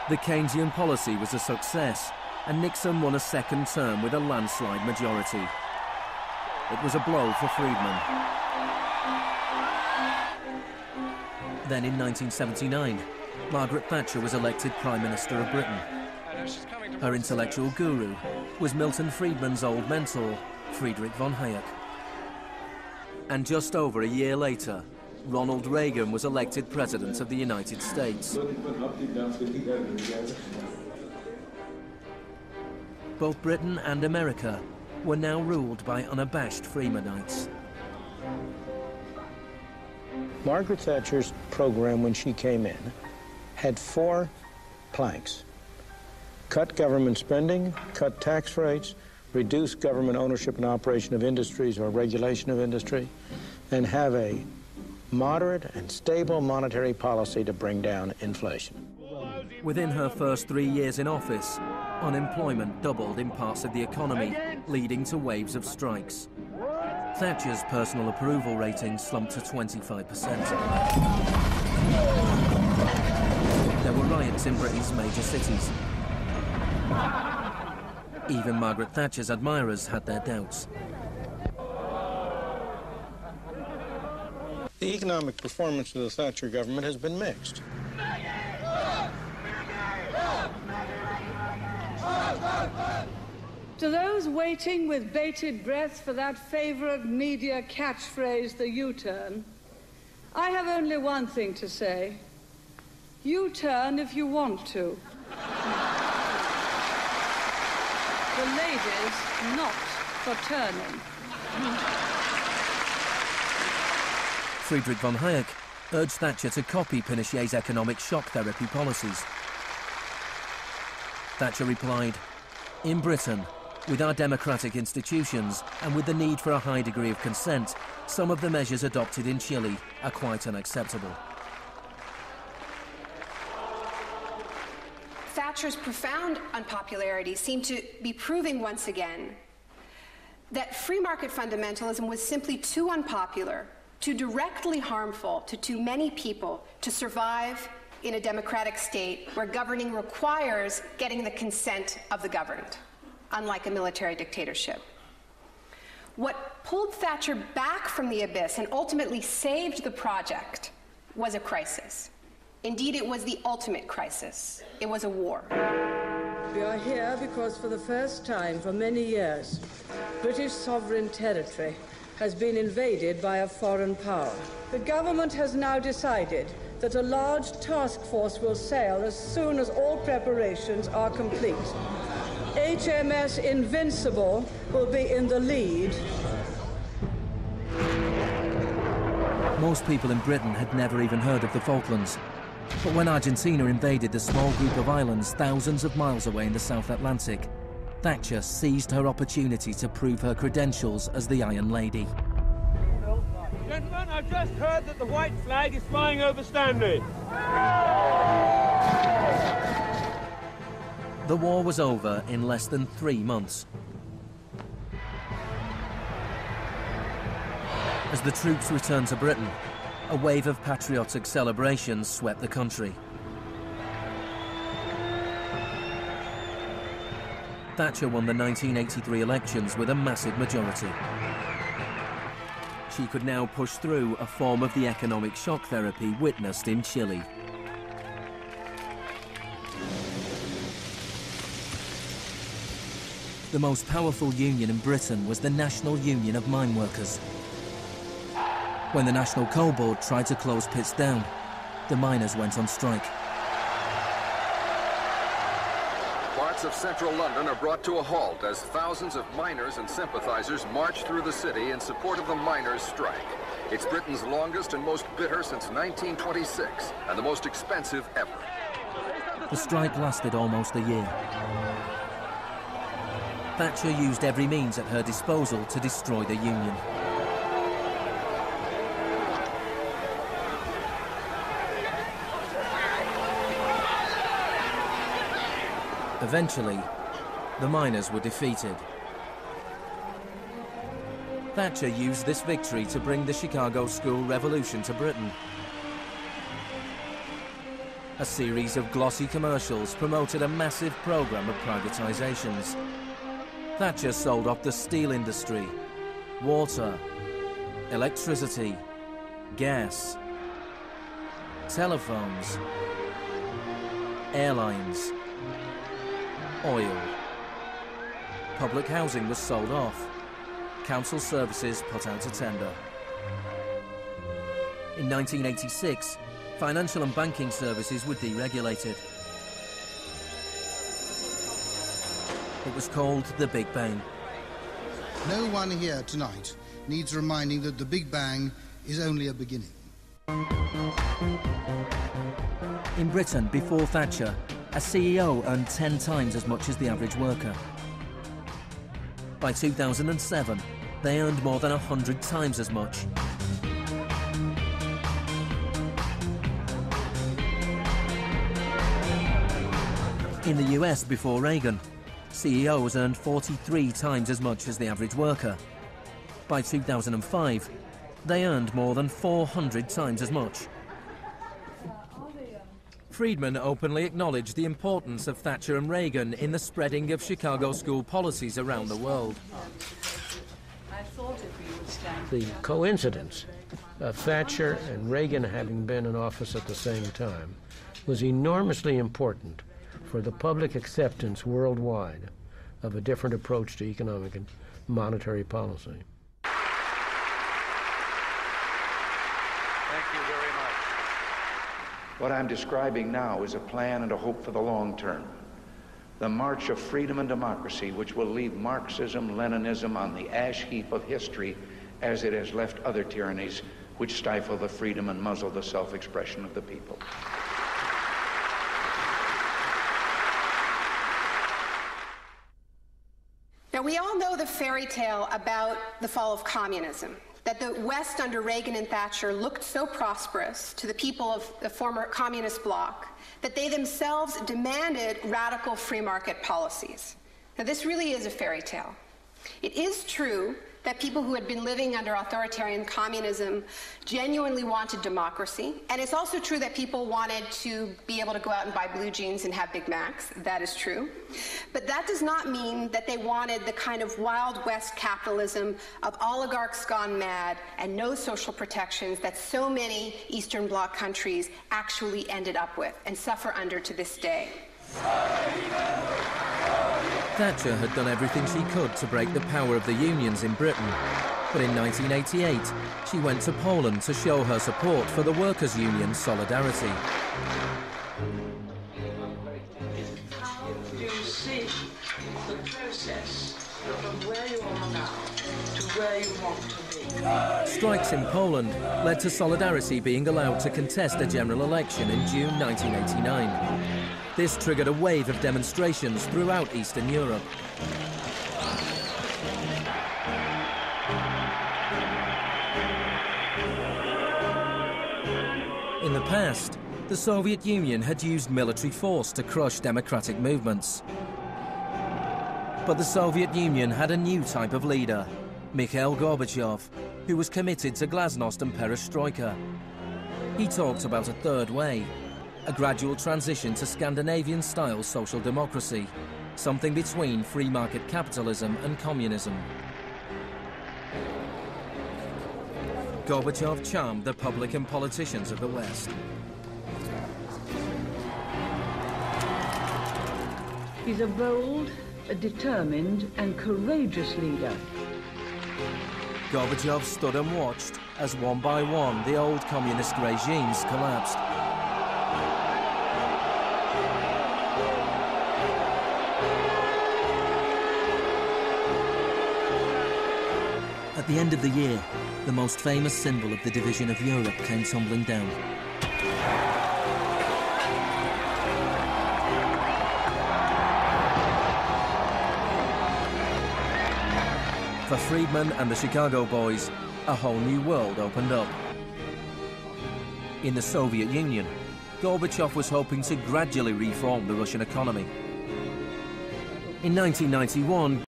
The Keynesian policy was a success, and Nixon won a second term with a landslide majority. It was a blow for Friedman. Then in 1979, Margaret Thatcher was elected Prime Minister of Britain. Her intellectual guru was Milton Friedman's old mentor, Friedrich von Hayek. And just over a year later, Ronald Reagan was elected President of the United States. Both Britain and America were now ruled by unabashed Freemanites. Margaret Thatcher's program when she came in had 4 planks: cut government spending, cut tax rates, reduce government ownership and operation of industries or regulation of industry, and have a moderate and stable monetary policy to bring down inflation. Within her first 3 years in office, unemployment doubled in parts of the economy, leading to waves of strikes. Thatcher's personal approval rating slumped to 25%. There were riots in Britain's major cities. Even Margaret Thatcher's admirers had their doubts. The economic performance of the Thatcher government has been mixed. To those waiting with bated breath for that favorite media catchphrase, the U-turn, I have only one thing to say. U-turn if you want to. The ladies not for turning. Friedrich von Hayek urged Thatcher to copy Pinochet's economic shock therapy policies. Thatcher replied, "In Britain, with our democratic institutions and with the need for a high degree of consent, some of the measures adopted in Chile are quite unacceptable." Thatcher's profound unpopularity seemed to be proving once again that free market fundamentalism was simply too unpopular, too directly harmful to too many people to survive in a democratic state where governing requires getting the consent of the governed, unlike a military dictatorship. What pulled Thatcher back from the abyss and ultimately saved the project was a crisis. Indeed, it was the ultimate crisis. It was a war. We are here because for the first time for many years, British sovereign territory has been invaded by a foreign power. The government has now decided that a large task force will sail as soon as all preparations are complete. HMS Invincible will be in the lead. Most people in Britain had never even heard of the Falklands. But when Argentina invaded the small group of islands thousands of miles away in the South Atlantic, Thatcher seized her opportunity to prove her credentials as the Iron Lady. Gentlemen, I've just heard that the white flag is flying over Stanley. The war was over in less than 3 months. As the troops returned to Britain, a wave of patriotic celebrations swept the country. Thatcher won the 1983 elections with a massive majority. She could now push through a form of the economic shock therapy witnessed in Chile. The most powerful union in Britain was the National Union of Mine Workers. When the National Coal Board tried to close pits down, the miners went on strike. Parts of central London are brought to a halt as thousands of miners and sympathizers march through the city in support of the miners' strike. It's Britain's longest and most bitter since 1926, and the most expensive ever. The strike lasted almost a year. Thatcher used every means at her disposal to destroy the union. Eventually, the miners were defeated. Thatcher used this victory to bring the Chicago School Revolution to Britain. A series of glossy commercials promoted a massive program of privatizations. Thatcher sold off the steel industry, water, electricity, gas, telephones, airlines, oil. Public housing was sold off. Council services put out to tender. In 1986, financial and banking services were deregulated. It was called the Big Bang. No one here tonight needs reminding that the Big Bang is only a beginning. In Britain, before Thatcher, a CEO earned 10 times as much as the average worker. By 2007, they earned more than 100 times as much. In the US before Reagan, CEOs earned 43 times as much as the average worker. By 2005, they earned more than 400 times as much. Friedman openly acknowledged the importance of Thatcher and Reagan in the spreading of Chicago school policies around the world. The coincidence of Thatcher and Reagan having been in office at the same time was enormously important for the public acceptance worldwide of a different approach to economic and monetary policy. Thank you very much. What I'm describing now is a plan and a hope for the long term. The march of freedom and democracy, which will leave Marxism, Leninism on the ash heap of history as it has left other tyrannies which stifle the freedom and muzzle the self-expression of the people. Now, we all know the fairy tale about the fall of communism, that the West under Reagan and Thatcher looked so prosperous to the people of the former communist bloc that they themselves demanded radical free market policies. Now, this really is a fairy tale. It is true that people who had been living under authoritarian communism genuinely wanted democracy. And it's also true that people wanted to be able to go out and buy blue jeans and have Big Macs. That is true. But that does not mean that they wanted the kind of Wild West capitalism of oligarchs gone mad and no social protections that so many Eastern Bloc countries actually ended up with and suffer under to this day. Thatcher had done everything she could to break the power of the unions in Britain. But in 1988, she went to Poland to show her support for the workers' union Solidarity. How do you see the process from where you are now to where you want to be? Strikes in Poland led to Solidarity being allowed to contest a general election in June 1989. This triggered a wave of demonstrations throughout Eastern Europe. In the past, the Soviet Union had used military force to crush democratic movements. But the Soviet Union had a new type of leader, Mikhail Gorbachev, who was committed to glasnost and perestroika. He talked about a third way, a gradual transition to Scandinavian-style social democracy, something between free market capitalism and communism. Gorbachev charmed the public and politicians of the West. He's a bold, a determined and courageous leader. Gorbachev stood and watched as one by one the old communist regimes collapsed. At the end of the year, the most famous symbol of the division of Europe came tumbling down. For Friedman and the Chicago boys, a whole new world opened up. In the Soviet Union, Gorbachev was hoping to gradually reform the Russian economy. In 1991,